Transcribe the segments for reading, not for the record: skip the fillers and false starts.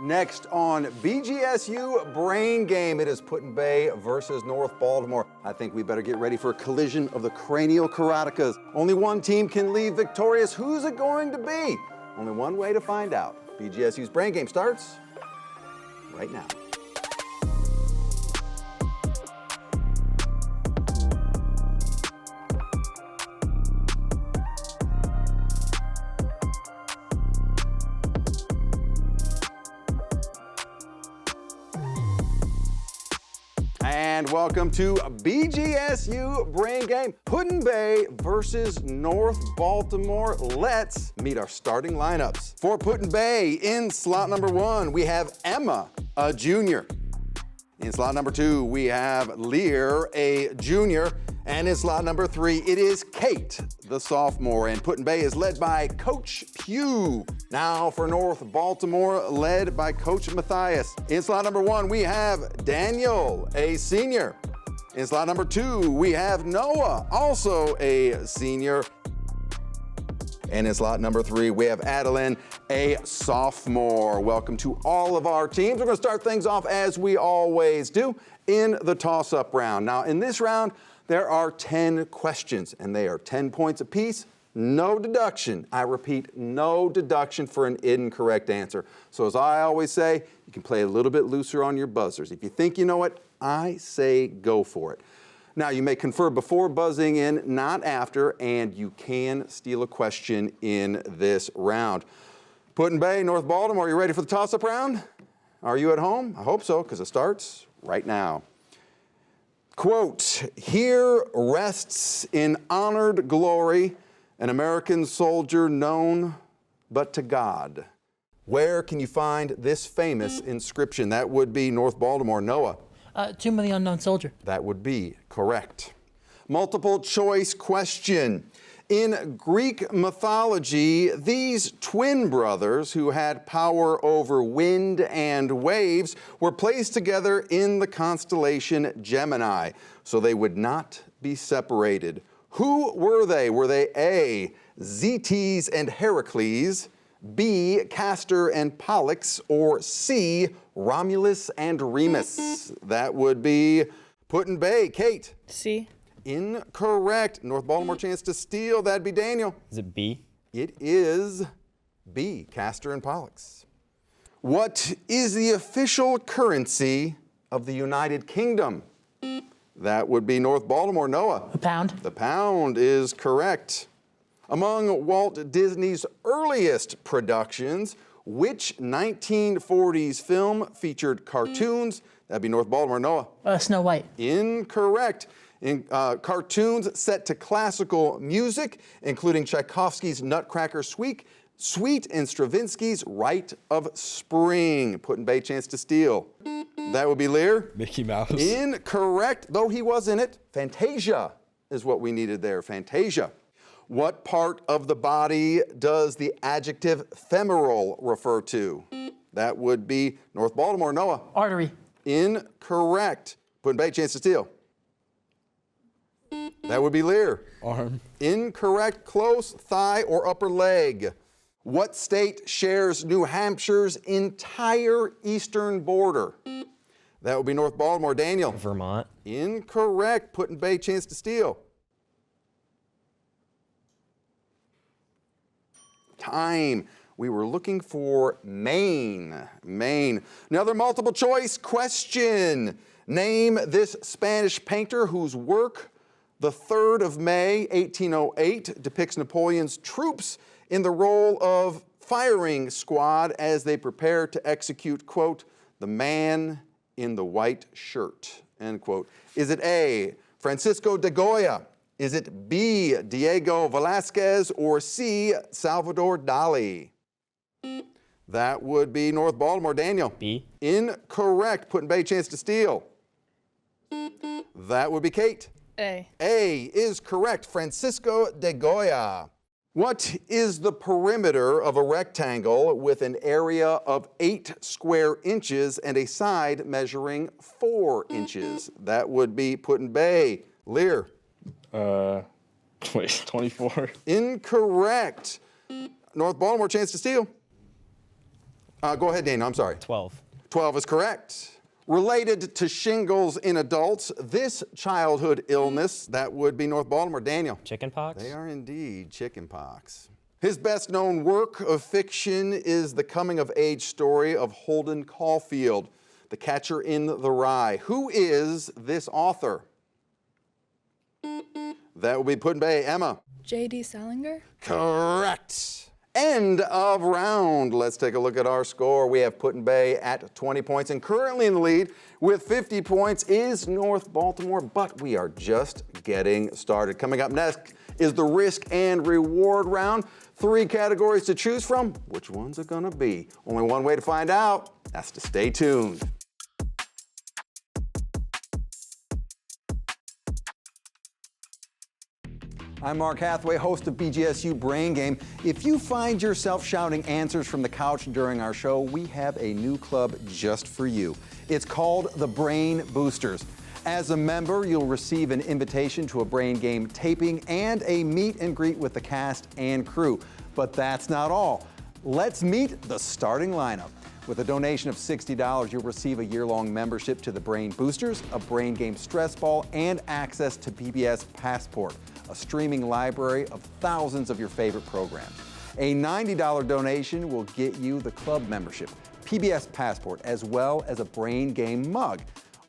Next on BGSU Brain Game, it is Put-in-Bay versus North Baltimore. I think we better get ready for a collision of the cranial karatecas. Only one team can leave victorious. Who's it going to be? Only one way to find out. BGSU's Brain Game starts right now. And welcome to BGSU Brain Game, Put-in-Bay versus North Baltimore. Let's meet our starting lineups. For Put-in-Bay, in slot number 1, we have Emma, a junior. In slot number 2, we have Lear, a junior. And in slot number 3, it is Kate, the sophomore. And Put-in-Bay is led by Coach Pugh. Now for North Baltimore, led by Coach Matthias. In slot number 1, we have Daniel, a senior. In slot number 2, we have Noah, also a senior. And in slot number 3, we have Adeline, a sophomore. Welcome to all of our teams. We're going to start things off as we always do in the toss-up round. Now, in this round, there are 10 questions, and they are 10 points apiece. No deduction. I repeat, no deduction for an incorrect answer. So as I always say, you can play a little bit looser on your buzzers. If you think you know it, I say go for it. Now, you may confer before buzzing in, not after, and you can steal a question in this round. Put-in-Bay, North Baltimore, you ready for the toss-up round? Are you at home? I hope so, because it starts right now. Quote, "Here rests in honored glory an American soldier known but to God." Where can you find this famous inscription? That would be North Baltimore. Noah? Tomb of the Unknown Soldier. That would be correct. Multiple choice question. In Greek mythology, these twin brothers who had power over wind and waves were placed together in the constellation Gemini, so they would not be separated. Who were they? Were they A, Zetes and Heracles, B, Castor and Pollux, or C, Romulus and Remus? That would be Put-in-Bay. Kate? C. Incorrect. North Baltimore chance to steal. That'd be Daniel. Is it B? It is B, Castor and Pollux. What is the official currency of the United Kingdom? That would be North Baltimore. Noah? A pound. The pound is correct. Among Walt Disney's earliest productions, which 1940s film featured cartoons? That'd be North Baltimore. Noah? Snow White. Incorrect. In cartoons set to classical music, including Tchaikovsky's Nutcracker Suite and Stravinsky's Rite of Spring. Put-in-Bay chance to steal. That would be Lear. Mickey Mouse. Incorrect, though he was in it. Fantasia is what we needed there, Fantasia. What part of the body does the adjective femoral refer to? That would be North Baltimore. Noah? Artery. Incorrect. Put-in-Bay chance to steal. That would be Lear. Arm. Incorrect. Close. Thigh or upper leg. What state shares New Hampshire's entire eastern border? That would be North Baltimore. Daniel? Vermont. Incorrect. Put-in-Bay chance to steal. Time. We were looking for Maine. Maine. Another multiple choice question. Name this Spanish painter whose work, the 3rd of May, 1808, depicts Napoleon's troops in the role of firing squad as they prepare to execute, quote, the man in the white shirt, end quote. Is it A, Francisco de Goya? Is it B, Diego Velázquez, or C, Salvador Dali? That would be North Baltimore. Daniel? B. Incorrect. Put-in-Bay chance to steal. That would be Kate. A. A is correct. Francisco de Goya. What is the perimeter of a rectangle with an area of 8 square inches and a side measuring 4 inches? That would be Put-in-Bay. Lear? Wait, 24. Incorrect. North Baltimore chance to steal. Go ahead, Daniel, I'm sorry. 12. 12 is correct. Related to shingles in adults, this childhood illness, that would be North Baltimore. Daniel. Chickenpox? They are indeed chickenpox. His best known work of fiction is the coming of age story of Holden Caulfield, The Catcher in the Rye. Who is this author? That will be Put-in-Bay. Emma. J.D. Salinger? Correct. End of round. Let's take a look at our score. We have Put-in-Bay at 20 points, and currently in the lead with 50 points is North Baltimore, but we are just getting started. Coming up next is the risk and reward round. 3 categories to choose from. Which one's it gonna be? Only one way to find out. That's to stay tuned. I'm Mark Hathaway, host of BGSU Brain Game. If you find yourself shouting answers from the couch during our show, we have a new club just for you. It's called the Brain Boosters. As a member, you'll receive an invitation to a Brain Game taping and a meet and greet with the cast and crew. But that's not all. Let's meet the starting lineup. With a donation of $60, you'll receive a year-long membership to the Brain Boosters, a Brain Game stress ball, and access to PBS Passport, a streaming library of thousands of your favorite programs. A $90 donation will get you the club membership, PBS Passport, as well as a Brain Game mug.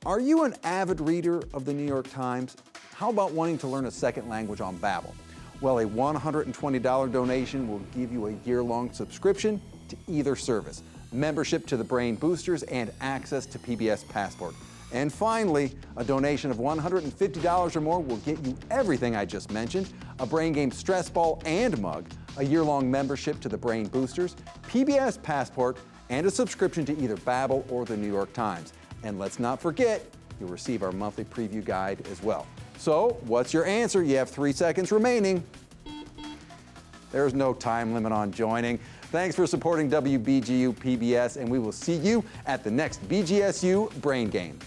Are you an avid reader of the New York Times? How about wanting to learn a second language on Babbel? Well, a $120 donation will give you a year-long subscription to either service, membership to the Brain Boosters, and access to PBS Passport. And finally, a donation of $150 or more will get you everything I just mentioned, a Brain Game stress ball and mug, a year-long membership to the Brain Boosters, PBS Passport, and a subscription to either Babbel or the New York Times. And let's not forget, you'll receive our monthly preview guide as well. So, what's your answer? You have 3 seconds remaining. There's no time limit on joining. Thanks for supporting WBGU PBS, and we will see you at the next BGSU Brain Game.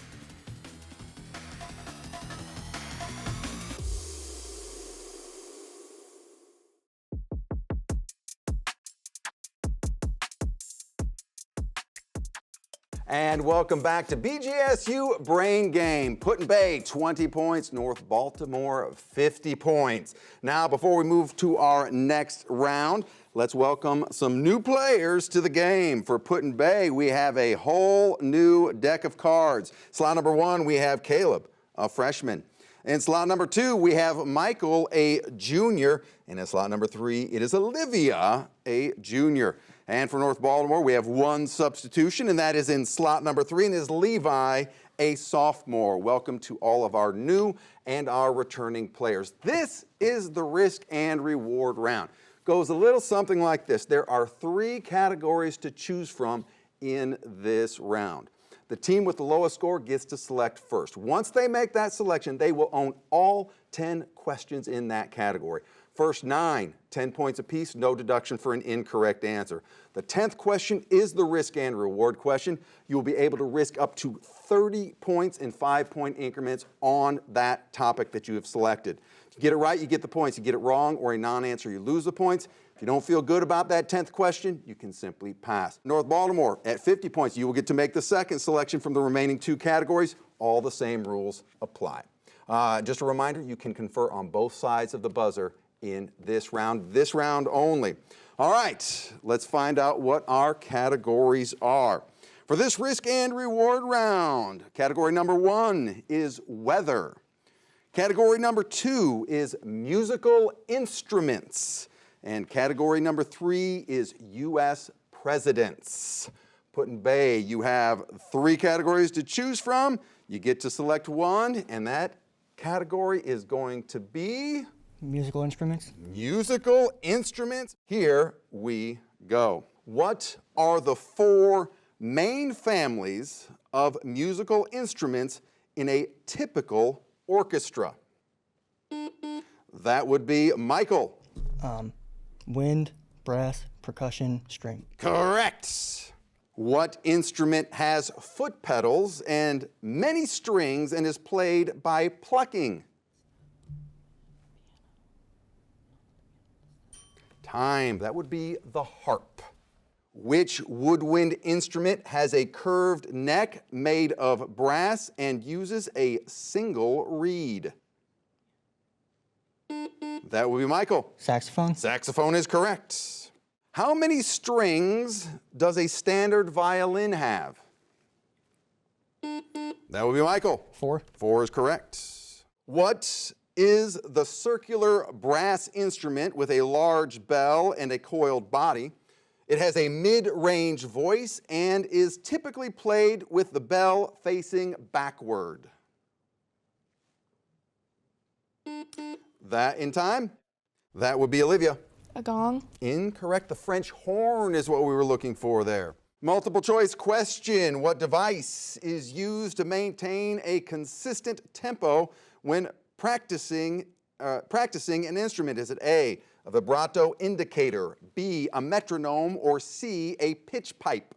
And welcome back to BGSU Brain Game. Put-in-Bay, 20 points. North Baltimore, 50 points. Now, before we move to our next round, let's welcome some new players to the game. For Put-in-Bay, we have a whole new deck of cards. Slot number 1, we have Caleb, a freshman. In slot number 2, we have Michael, a junior. And in slot number 3, it is Olivia, a junior. And for North Baltimore, we have 1 substitution, and that is in slot number 3, and is Levi, a sophomore. Welcome to all of our new and our returning players. This is the risk and reward round. Goes a little something like this. There are 3 categories to choose from in this round. The team with the lowest score gets to select first. Once they make that selection, they will own all 10 questions in that category. First 9, 10 points apiece, no deduction for an incorrect answer. The 10th question is the risk and reward question. You'll be able to risk up to 30 points in 5-point increments on that topic that you have selected. If you get it right, you get the points. You get it wrong or a non-answer, you lose the points. If you don't feel good about that 10th question, you can simply pass. North Baltimore, at 50 points, you will get to make the second selection from the remaining 2 categories. All the same rules apply. Just a reminder, you can confer on both sides of the buzzer in this round only. All right, let's find out what our categories are. For this risk and reward round, category number 1 is weather. Category number 2 is musical instruments. And category number 3 is U.S. presidents. Put-in-Bay, you have 3 categories to choose from. You get to select 1, and that category is going to be Musical instruments. Musical instruments. Here we go. What are the 4 main families of musical instruments in a typical orchestra? That would be Michael. Wind, brass, percussion, string. Correct. What instrument has foot pedals and many strings and is played by plucking? Time. That would be the harp. Which woodwind instrument has a curved neck made of brass and uses a single reed? That would be Michael. Saxophone. Saxophone is correct. How many strings does a standard violin have? That would be Michael. 4. 4 is correct. What is the circular brass instrument with a large bell and a coiled body? It has a mid-range voice and is typically played with the bell facing backward. That in time? That would be Olivia. A gong. Incorrect. The French horn is what we were looking for there. Multiple choice question. What device is used to maintain a consistent tempo when practicing an instrument? Is it A, a vibrato indicator, B, a metronome, or C, a pitch pipe?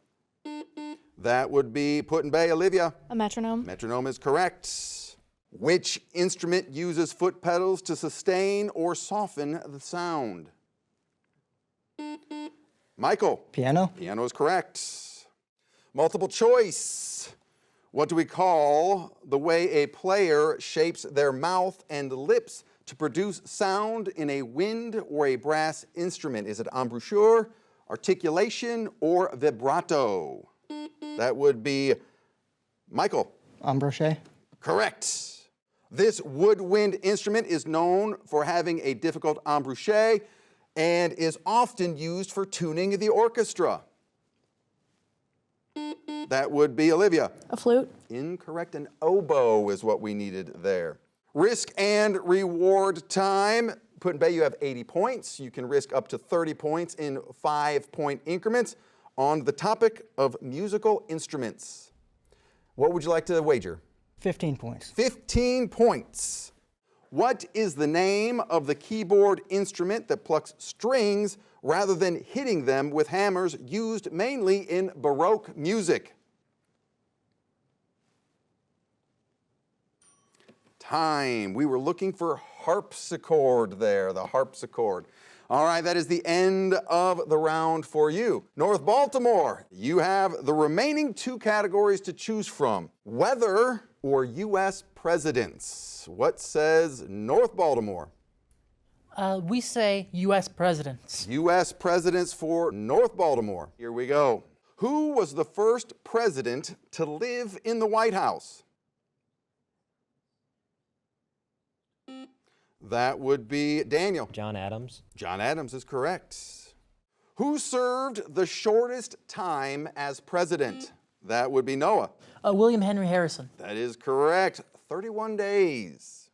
That would be Put-in-Bay. Olivia? A metronome. Metronome is correct. Which instrument uses foot pedals to sustain or soften the sound? Michael? Piano. Piano is correct. Multiple choice. What do we call the way a player shapes their mouth and lips to produce sound in a wind or a brass instrument? Is it embouchure, articulation, or vibrato? That would be Michael. Embouchure. Correct. This woodwind instrument is known for having a difficult embouchure and is often used for tuning the orchestra. That would be Olivia. A flute. Incorrect. An oboe is what we needed there. Risk and reward time. Put-in-Bay, you have 80 points. You can risk up to 30 points in 5-point increments on the topic of musical instruments. What would you like to wager? 15 points. 15 points. What is the name of the keyboard instrument that plucks strings rather than hitting them with hammers, used mainly in Baroque music? Time. We were looking for harpsichord there, the harpsichord. All right, that is the end of the round for you. North Baltimore, you have the remaining 2 categories to choose from: weather or U.S. presidents. What says North Baltimore? We say U.S. presidents. U.S. presidents for North Baltimore. Here we go. Who was the first president to live in the White House? That would be Daniel. John Adams. John Adams is correct. Who served the shortest time as president? That would be Noah. William Henry Harrison. That is correct. 31 days.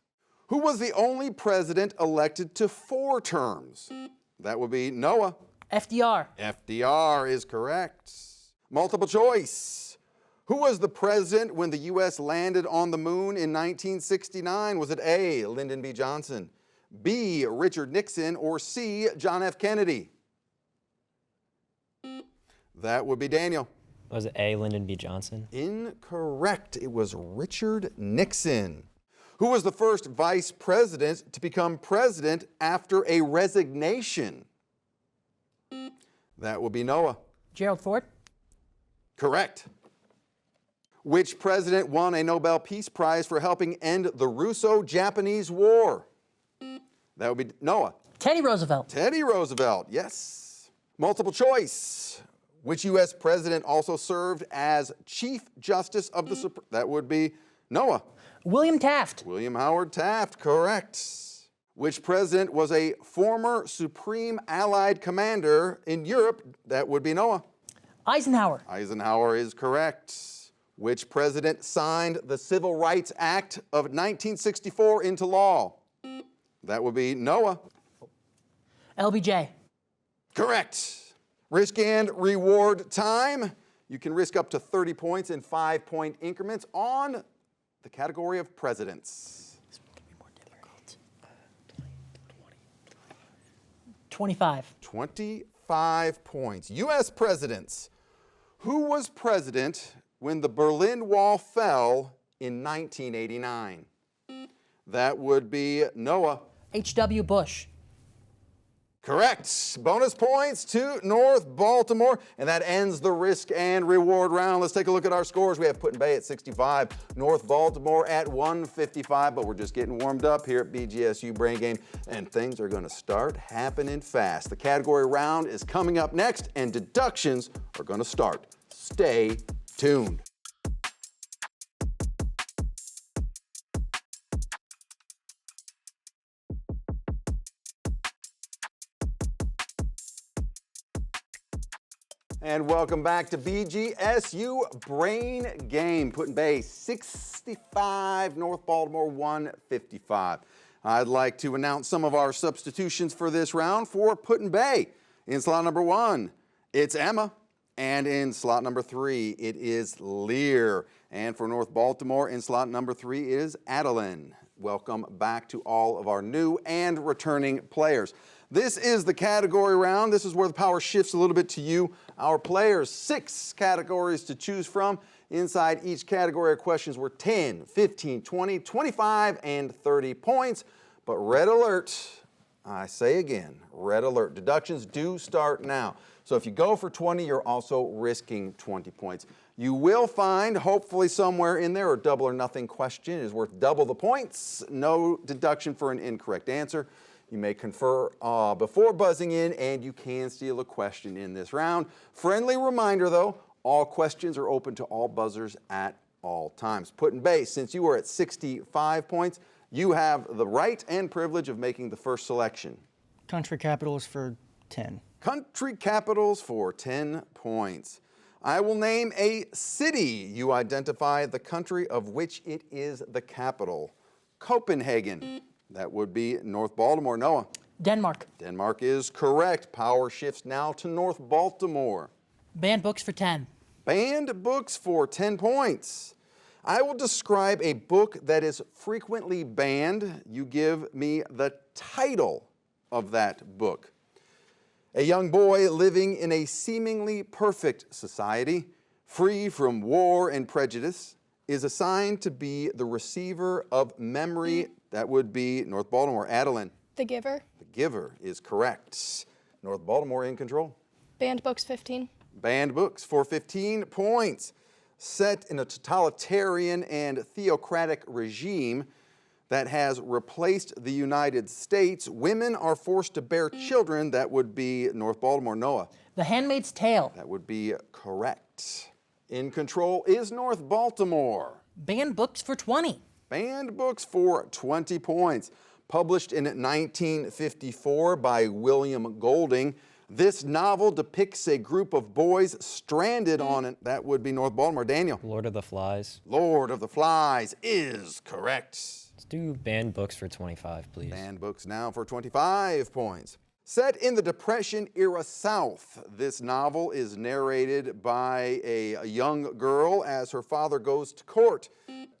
Who was the only president elected to 4 terms? That would be Noah. FDR. FDR is correct. Multiple choice. Who was the president when the U.S. landed on the moon in 1969? Was it A, Lyndon B. Johnson, B, Richard Nixon, or C, John F. Kennedy? That would be Daniel. Was it A, Lyndon B. Johnson? Incorrect. It was Richard Nixon. Who was the first vice president to become president after a resignation? That would be Noah. Gerald Ford. Correct. Which president won a Nobel Peace Prize for helping end the Russo-Japanese War? That would be Noah. Teddy Roosevelt. Teddy Roosevelt, yes. Multiple choice. Which U.S. president also served as Chief Justice of the Supreme? That would be Noah. William Taft. William Howard Taft, correct. Which president was a former Supreme Allied Commander in Europe? That would be Noah. Eisenhower. Eisenhower is correct. Which president signed the Civil Rights Act of 1964 into law? That would be Noah. LBJ. Correct. Risk and reward time. You can risk up to 30 points in 5-point increments on the category of presidents. This one can be more difficult. 25. 25 points. U.S. presidents. Who was president when the Berlin Wall fell in 1989? That would be Noah. H.W. Bush. Correct. Bonus points to North Baltimore, and that ends the risk and reward round. Let's take a look at our scores. We have Put-in-Bay at 65, North Baltimore at 155, but we're just getting warmed up here at BGSU Brain Game, and things are going to start happening fast. The category round is coming up next, and deductions are going to start. Stay tuned. And welcome back to BGSU Brain Game. Put-in-Bay 65, North Baltimore 155. I'd like to announce some of our substitutions for this round for Put-in-Bay. In slot number 1, it's Emma. And in slot number 3, it is Lear. And for North Baltimore, in slot number 3 is Adeline. Welcome back to all of our new and returning players. This is the category round. This is where the power shifts a little bit to you, our players. 6 categories to choose from. Inside each category of questions were 10, 15, 20, 25, and 30 points. But red alert, I say again, red alert. Deductions do start now. So if you go for 20, you're also risking 20 points. You will find, hopefully somewhere in there, a double or nothing question is worth double the points. No deduction for an incorrect answer. You may confer before buzzing in, and you can steal a question in this round. Friendly reminder, though, all questions are open to all buzzers at all times. Put-in-Bay, since you are at 65 points, you have the right and privilege of making the first selection. Country capitals for 10. Country capitals for 10 points. I will name a city. You identify the country of which it is the capital. Copenhagen. That would be North Baltimore. Noah. Denmark. Denmark is correct. Power shifts now to North Baltimore. Banned books for 10. Banned books for 10 points. I will describe a book that is frequently banned. You give me the title of that book. A young boy living in a seemingly perfect society, free from war and prejudice, is assigned to be the receiver of memory. That would be North Baltimore. Adeline. The Giver. The Giver is correct. North Baltimore in control. Banned books 15. Banned books for 15 points. Set in a totalitarian and theocratic regime that has replaced the United States, women are forced to bear children. That would be North Baltimore. Noah. The Handmaid's Tale. That would be correct. In control is North Baltimore. Banned books for 20. Banned books for 20 points. Published in 1954 by William Golding, this novel depicts a group of boys stranded on it. That would be North Baltimore. Daniel. Lord of the Flies. Lord of the Flies is correct. Let's do banned books for 25, please. Banned books now for 25 points. Set in the Depression-era South, this novel is narrated by a young girl as her father goes to court.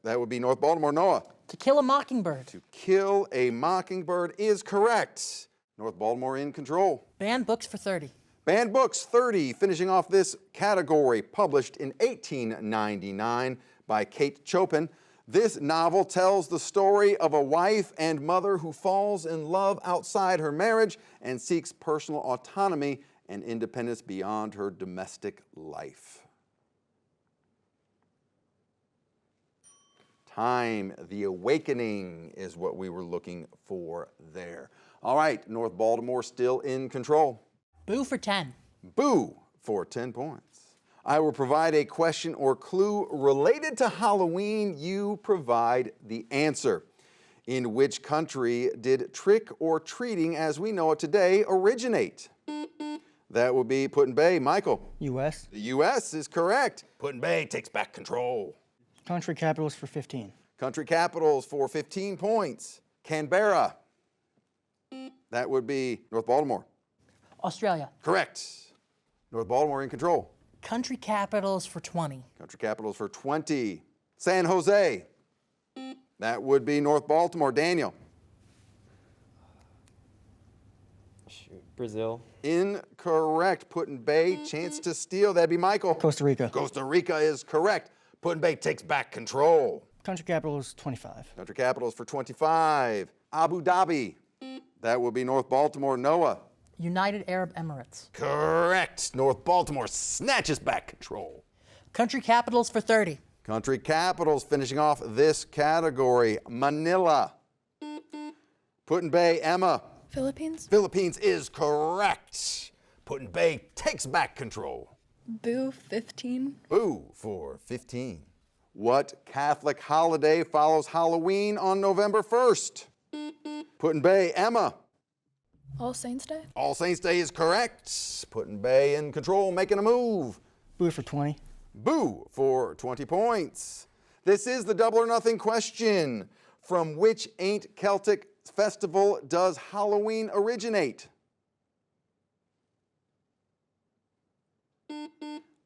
That would be North Baltimore. Noah. To Kill a Mockingbird. To Kill a Mockingbird is correct. North Baltimore in control. Banned books for 30. Banned books 30, finishing off this category, published in 1899 by Kate Chopin. This novel tells the story of a wife and mother who falls in love outside her marriage and seeks personal autonomy and independence beyond her domestic life. Time, The Awakening is what we were looking for there. All right, North Baltimore still in control. Boo for 10. Boo for 10 points. I will provide a question or clue related to Halloween. You provide the answer. In which country did trick or treating as we know it today originate? That would be Put-in-Bay. Michael. U.S. The U.S. is correct. Put-in-Bay takes back control. Country capitals for 15. Country capitals for 15 points. Canberra. That would be North Baltimore. Australia. Correct. North Baltimore in control. Country capitals for 20. Country capitals for 20. San Jose. That would be North Baltimore. Daniel. Shoot. Brazil. Incorrect. Put-in-Bay, chance to steal. That'd be Michael. Costa Rica. Costa Rica is correct. Put-in-Bay takes back control. Country capitals 25. Country capitals for 25. Abu Dhabi. That would be North Baltimore. Noah. United Arab Emirates. Correct. North Baltimore snatches back control. Country capitals for 30. Country capitals finishing off this category. Manila. Put-in-Bay, Emma. Philippines. Philippines is correct. Put-in-Bay takes back control. Boo 15. Boo for 15. What Catholic holiday follows Halloween on November 1st? Put-in-Bay, Emma. All Saints Day. All Saints Day is correct. Put-in-Bay in control, making a move. Boo for 20. Boo for 20 points. This is the double or nothing question. From which ancient Celtic festival does Halloween originate?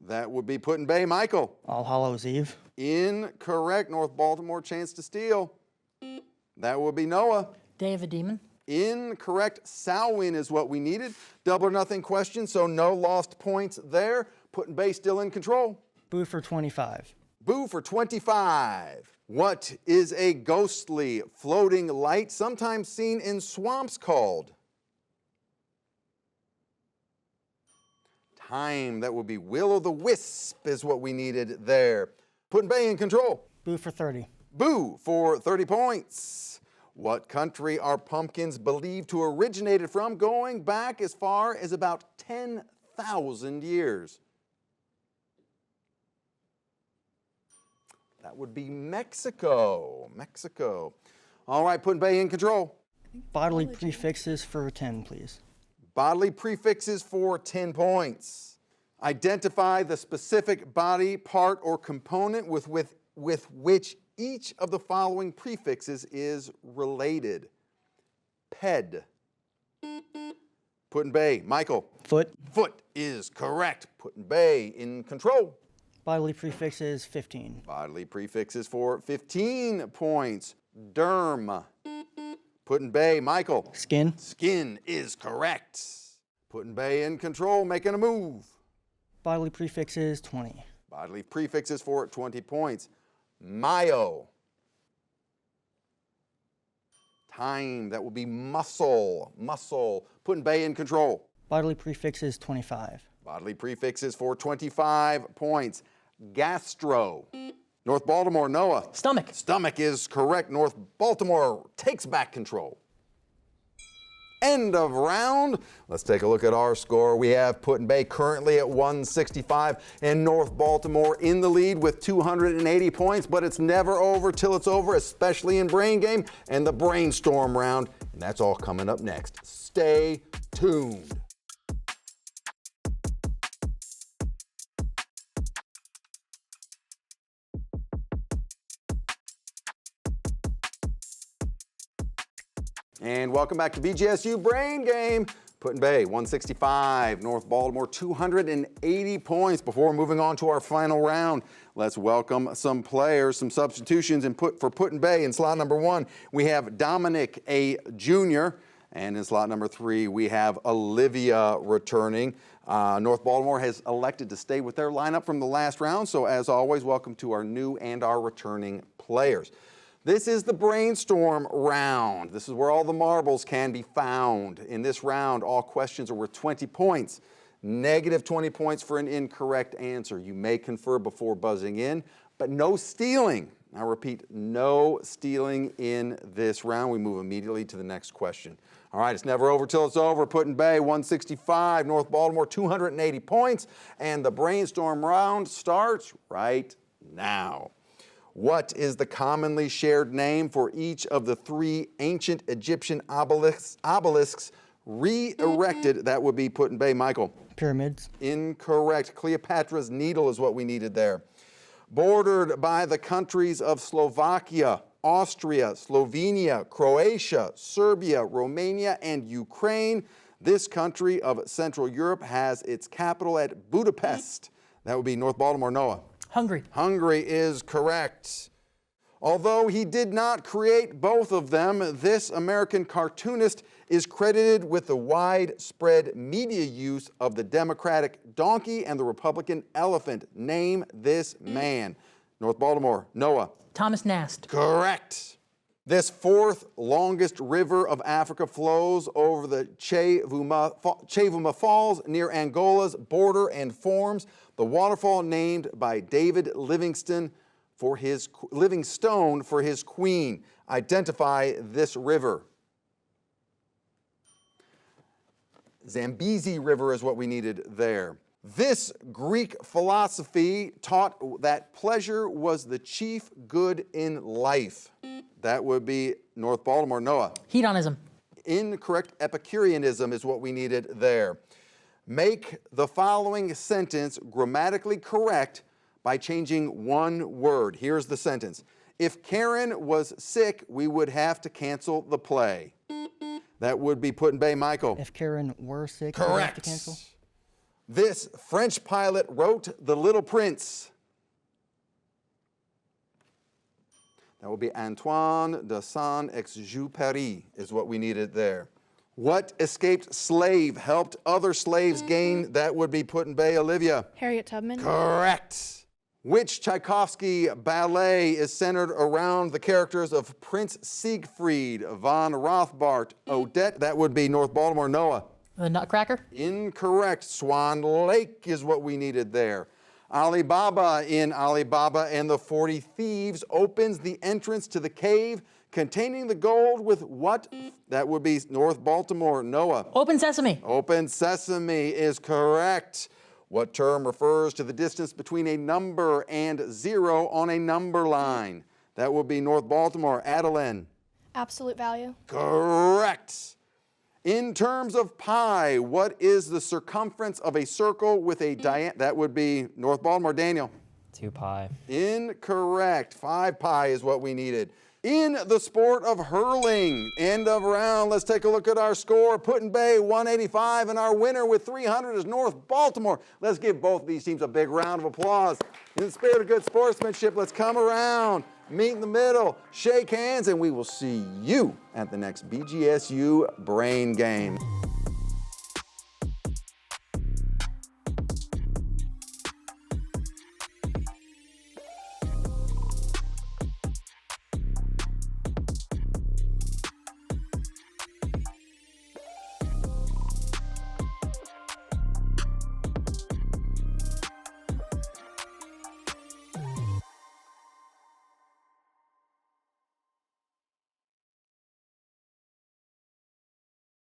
That would be Put-in-Bay, Michael. All Hallows Eve. Incorrect. North Baltimore, chance to steal. That would be Noah. Day of a Demon. Incorrect. Samhain is what we needed. Double or nothing question, so no lost points there. Put-in-Bay still in control. Boo for 25. Boo for 25. What is a ghostly floating light sometimes seen in swamps called? Time. That would be will-o'-the-wisp is what we needed there. Put-in-Bay in control. Boo for 30. Boo for 30 points. What country are pumpkins believed to have originated from going back as far as about 10,000 years? That would be Mexico. Mexico. All right, Put-in-Bay in control. Bodily prefixes for 10, please. Bodily prefixes for 10 points. Identify the specific body part or component with which each of the following prefixes is related. Ped. Put-in-Bay, Michael. Foot. Foot is correct. Put-in-Bay in control. Bodily prefixes 15. Bodily prefixes for 15 points. Derm. Put-in-Bay, Michael. Skin. Skin is correct. Put-in-Bay in control, making a move. Bodily prefixes 20. Bodily prefixes for 20 points. Mayo. Time, that would be muscle. Muscle. Put-in-Bay in control. Bodily prefixes 25. Bodily prefixes for 25 points. Gastro. North Baltimore, Noah. Stomach. Stomach is correct. North Baltimore takes back control. End of round. Let's take a look at our score. We have Put-in-Bay currently at 165 and North Baltimore in the lead with 280 points, but it's never over till it's over, especially in Brain Game and the Brainstorm round. And that's all coming up next. Stay tuned. And welcome back to BGSU Brain Game. Put-in-Bay, 165. North Baltimore, 280 points. Before moving on to our final round, let's welcome some players, some substitutions for Put-in-Bay. In slot number 1, we have Dominic, a junior. And in slot number 3, we have Olivia returning. North Baltimore has elected to stay with their lineup from the last round. So as always, welcome to our new and our returning players. This is the Brainstorm round. This is where all the marbles can be found. In this round, all questions are worth 20 points. Negative 20 points for an incorrect answer. You may confer before buzzing in, but no stealing. I repeat, no stealing in this round. We move immediately to the next question. All right, it's never over till it's over. Put-in-Bay, 165. North Baltimore, 280 points. And the Brainstorm round starts right now. What is the commonly shared name for each of the 3 ancient Egyptian obelisks re-erected? That would be Put-in-Bay, Michael. Pyramids. Incorrect. Cleopatra's Needle is what we needed there. Bordered by the countries of Slovakia, Austria, Slovenia, Croatia, Serbia, Romania, and Ukraine, this country of Central Europe has its capital at Budapest. That would be North Baltimore, Noah. Hungary. Hungary is correct. Although he did not create both of them, this American cartoonist is credited with the widespread media use of the Democratic donkey and the Republican elephant. Name this man. North Baltimore, Noah. Thomas Nast. Correct. This fourth longest river of Africa flows over the Chevuma Falls near Angola's border and forms the waterfall named by David Livingstone for his queen. Identify this river. Zambezi River is what we needed there. This Greek philosophy taught that pleasure was the chief good in life. That would be North Baltimore. Noah. Hedonism. Incorrect. Epicureanism is what we needed there. Make the following sentence grammatically correct by changing one word. Here's the sentence. If Karen was sick, we would have to cancel the play. That would be Put-in-Bay. Michael. If Karen were sick, we have to Correct. cancel. This French pilot wrote The Little Prince. That would be Antoine de Saint-Exupéry is what we needed there. What escaped slave helped other slaves gain? That would be Put-in-Bay. Olivia. Harriet Tubman. Correct. Which Tchaikovsky ballet is centered around the characters of Prince Siegfried, von Rothbart, Odette? That would be North Baltimore. Noah. The Nutcracker. Incorrect. Swan Lake is what we needed there. Alibaba in Alibaba and the 40 Thieves opens the entrance to the cave containing the gold with what? That would be North Baltimore. Noah. Open Sesame. Open Sesame is correct. What term refers to the distance between a number and 0 on a number line? That would be North Baltimore. Adeline. Absolute value. Correct. In terms of pi, what is the circumference of a circle with a diameter? That would be North Baltimore. Daniel. 2 pi. Incorrect. 5 pi is what we needed. In the sport of hurling, end of round, let's take a look at our score. Put-in-Bay 185, and our winner with 300 is North Baltimore. Let's give both these teams a big round of applause. In the spirit of good sportsmanship, let's come around, meet in the middle, shake hands, and we will see you at the next BGSU Brain Game.